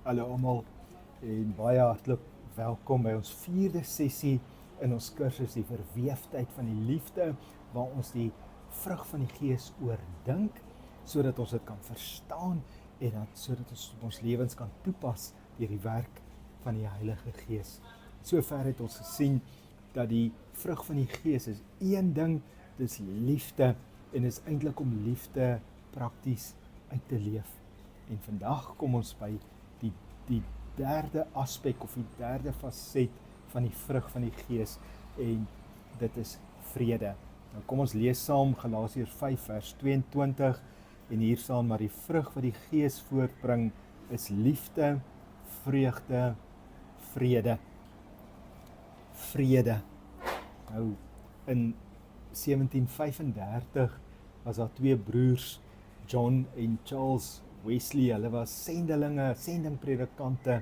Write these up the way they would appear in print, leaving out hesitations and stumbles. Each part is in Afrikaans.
Hallo almal en baie hartlik welkom by ons 4de sessie in ons kursus die verweefdheid van die liefde, waar ons die vrug van die Gees oordink sodat ons dit kan verstaan en dan sodat ons op ons lewens kan toepas deur die werk van die Heilige Gees. Sover het ons gesien dat die vrug van die Gees is een ding, dis liefde en is eintlik om liefde prakties uit te leef. En vandag kom ons by die derde aspek of die derde faset van die vrug van die Gees en dit is vrede. Nou kom ons lees saam Galasiërs 5 vers 22 en hier staan maar die vrug wat die Gees voortbring is liefde, vreugde, vrede. Vrede. Nou in 1735 was daar twee broers, John en Charles Wesley, hulle was sendingpredikante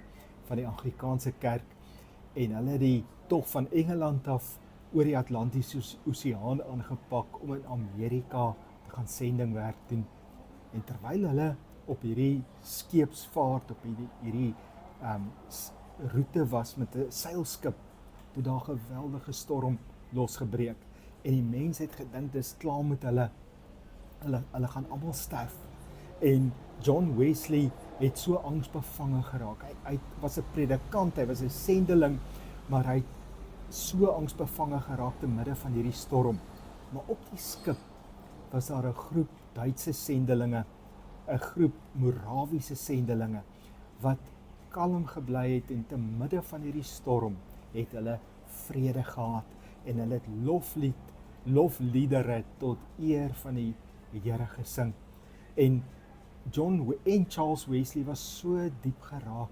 van die Anglikaanse kerk en hulle het die tog van Engeland af oor die Atlantiese Oseaan aangepak om in Amerika te gaan sendingwerk doen. En terwyl hulle op hierdie skeepsvaart, op hierdie roete was met 'n seilskip, toe daar 'n geweldige storm losgebreek en die mense het gedink dis klaar met hulle gaan almal sterf. En John Wesley het so angsbevange geraak. Hy was 'n predikant, hy was 'n sendeling, maar hy het so angsbevange geraak te midde van hierdie storm. Maar op die skip was daar 'n groep Duitse sendelinge, 'n groep Morawiese sendelinge wat kalm gebly het en te midde van hierdie storm het hulle vrede gehad en hulle het lofliedere tot eer van die Here gesing. En John en Charles Wesley was so diep geraak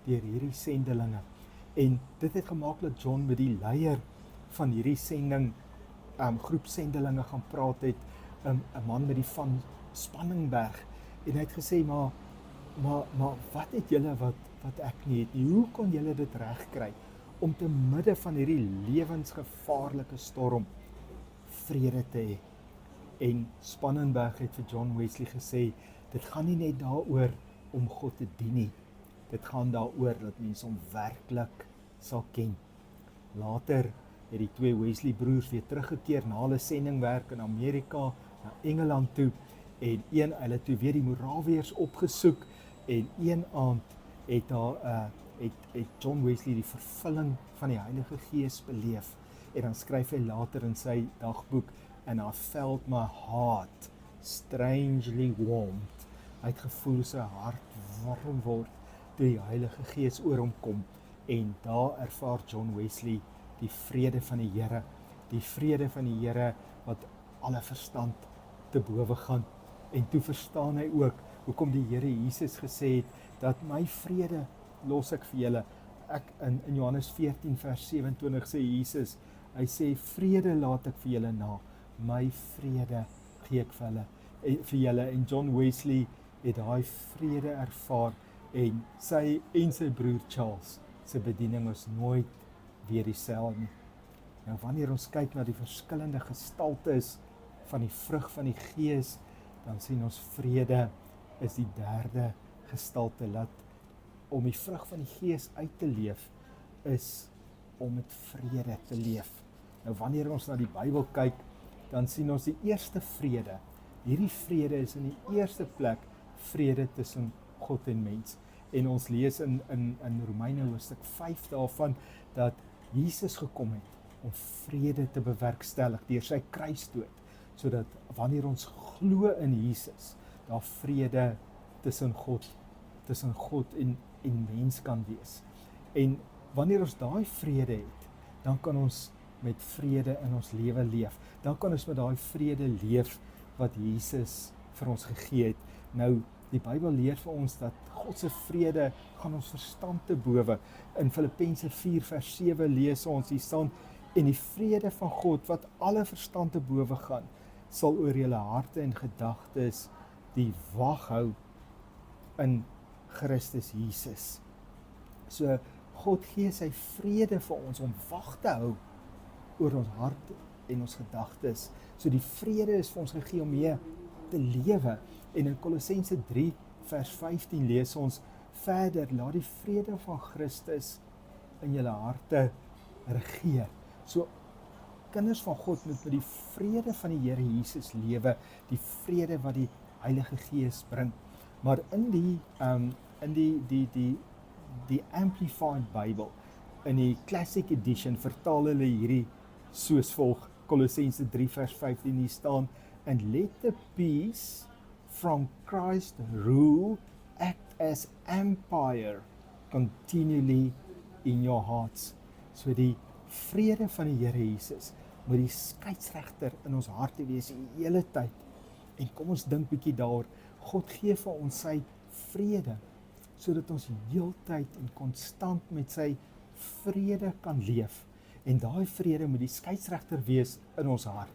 deur hierdie sendelinge. En dit het gemaak dat John met die leier van hierdie groep sendelinge gaan praat het, 'n man met die van Spanningberg. En hy het gesê, maar wat het julle wat ek nie het nie? Hoe kon julle dit regkry om te midde van hierdie lewensgevaarlike storm vrede te hê? En Spanningberg het vir John Wesley gesê, dit gaan nie net daaroor om God te dien nie. Dit gaan daaroor dat mense hom werklik sal ken. Later het die twee Wesley broers weer teruggekeer na hulle sendingwerk in Amerika, na Engeland toe, en hulle toe weer die Morawiërs opgesoek, en een aand het John Wesley die vervulling van die Heilige Gees beleef. En dan skryf hy later in sy dagboek, and I felt my heart strangely warmed. Hy het gevoel sy hart warm word toe die Heilige Gees oor hom kom en daar ervaar John Wesley die vrede van die Here, die vrede van die Here wat alle verstand te bowe gaan. En toe verstaan hy ook hoekom die Here Jesus gesê het dat my vrede los ek vir julle. In Johannes 14 vers 27 sê Jesus, hy sê vrede laat ek vir julle na, my vrede gee ek vir julle. En John Wesley het daai vrede ervaar en sy broer Charles se bediening was nooit weer dieselfde nie. Nou wanneer ons kyk na die verskillende gestaltes van die vrug van die Gees, dan sien ons vrede is die derde gestalte. Dat om die vrug van die Gees uit te leef is om met vrede te leef. Nou wanneer ons na die Bybel kyk, dan sien ons die eerste vrede. Hierdie vrede is in die eerste plek vrede tussen God en mens. En ons lees in Romeine hoofstuk 5 daarvan dat Jesus gekom het om vrede te bewerkstellig deur sy kruisdood, sodat wanneer ons glo in Jesus, daar vrede tussen God en mens kan wees. En wanneer ons daai vrede het, dan kan ons met vrede in ons lewe leef. Dan kan ons met daai vrede leef wat Jesus vir ons gegee het. Nou, die Bybel leer vir ons dat God se vrede gaan ons verstand te bowe. In Filippense 4 vers 7 lees ons hier staan, en die vrede van God wat alle verstand te bowe gaan, sal oor julle harte en gedagtes die wag hou in Christus Jesus. So God gee sy vrede vir ons om wag te hou oor ons hart en ons gedagtes. So die vrede is vir ons gegee om mee te lewe. En in Kolossense 3 vers 15 lees ons, Verder, laat die vrede van Christus in julle harte regeer. So, kinders van God moet met die vrede van die Here Jesus lewe, die vrede wat die Heilige Gees bring. Maar in die Amplified Bible, in die Classic Edition, vertaal hulle hierdie soos volg, Kolossense 3 vers 15, hier staan, and let the peace from Christ rule, act as empire continually in your hearts. So die vrede van die Here Jesus moet die skeieregter in ons harte wees die hele tyd. En kom ons dink bietjie daaroor, God gee vir ons sy vrede, sodat ons heeltyd en konstant met sy vrede kan leef. En daai vrede moet die skeieregter wees in ons hart.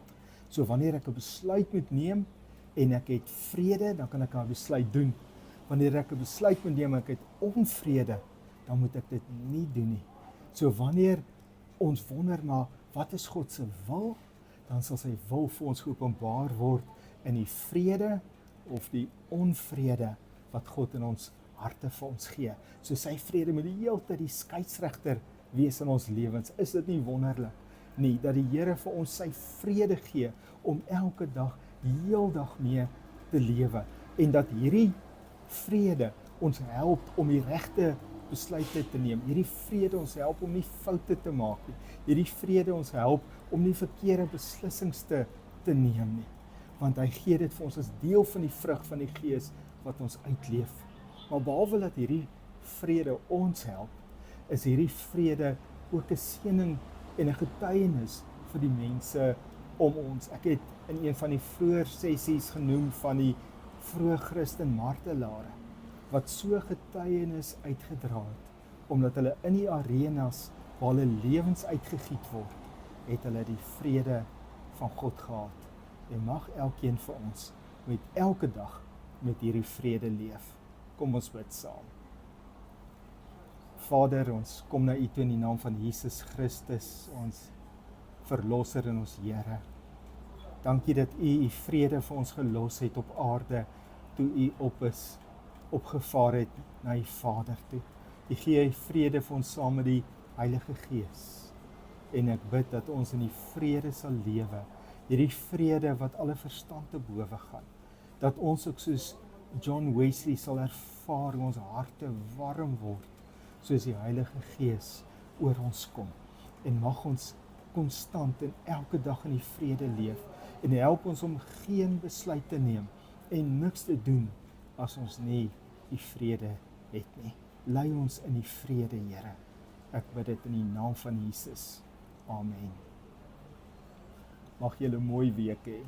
So wanneer ek 'n besluit moet neem en ek het vrede, dan kan ek 'n besluit doen. Wanneer ek 'n besluit moet neem en ek het onvrede, dan moet ek dit nie doen nie. So wanneer ons wonder maar wat is God se wil, dan sal sy wil vir ons geopenbaar word in die vrede of die onvrede wat God in ons harte vir ons gee. So sy vrede moet die hele tyd die skeieregter wees in ons lewens. Is dit nie wonderlik nie, dat die Here vir ons sy vrede gee om elke dag, heeldag mee te lewe, en dat hierdie vrede ons help om die regte besluite te neem. Hierdie vrede ons help om nie foute te maak nie. Hierdie vrede ons help om nie verkeerde beslissings te neem nie. Want hy gee dit vir ons as deel van die vrug van die Gees wat ons uitleef. Maar behalwe dat hierdie vrede ons help, is hierdie vrede ook 'n seëning en 'n getuienis vir die mense om ons. Ek het in een van die vroeër sessies genoem van die vroeë Christen martelare, wat so getuienis uitgedra het, omdat hulle in die arenas waar hulle lewens uitgegiet word, het hulle die vrede van God gehad. En mag elkeen vir ons met elke dag met hierdie vrede leef. Kom ons bid saam. Vader, ons kom na U toe in die naam van Jesus Christus, ons Verlosser en ons Here. Dankie dat U vrede vir ons gelos het op aarde, toe U opgevaar het na U Vader toe. U gee vrede vir ons saam met die Heilige Gees. En ek bid dat ons in die vrede sal lewe, hierdie vrede wat alle verstand te bowe gaan. Dat ons ook soos John Wesley sal ervaar hoe ons harte warm word, soos die Heilige Gees oor ons kom. En mag ons konstant en elke dag in die vrede leef, en help ons om geen besluit te neem en niks te doen as ons nie die vrede het nie. Lei ons in die vrede, Here. Ek bid dit in die naam van Jesus. Amen. Mag julle 'n mooi week hê.